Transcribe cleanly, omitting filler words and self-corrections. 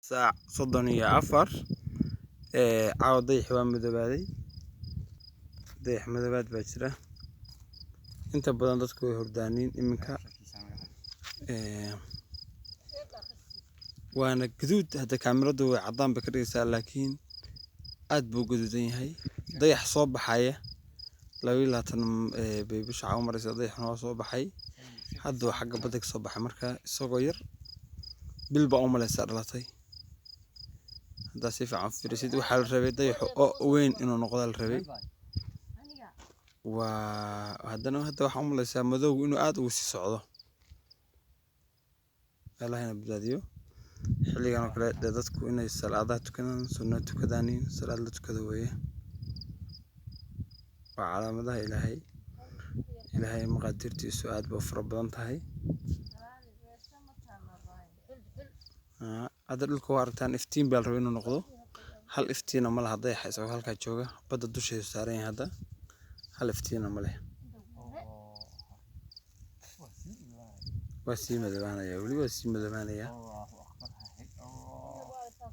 ساعة صدنية أفر عاود ضيح ومدبادي ضيح مدباد باجرة انت بدن dadku way hordaanin iminka waana gaduud hada kaamiradu way cadaan bay ka dhigaysaa laakiin aad buu gaduudan yahay dayax soo baxaya 22 bay bisha u maraysaa dayaxna waa soo baxay hadda xagga badda ka soo baxay marka isagoo yar bil baa u malaysaa dhalatay hadda si fiican fiirisid waxa la rabay dayax oo weyn inuu noqdo la rabay وهذا waxa u malaysaa madowgu inuu aad ugu sii socdo Allahna badbaadiyo xilligan kale dadku inay salaadaha tukadaan sunnah tukadaan salaad la tukado weeye waa calaamadaha ilaahay maqaadirtiisu aad buu fara badan tahay hada dhulka waa aragtaan iftiin baa la rabay inuu noqdo hal iftiina ma laha dayax isagoo halka jooga badda dusheeda saaran yahay hada hal iftiina ma leh وسيمة دبانية ولي وسيمة دبانية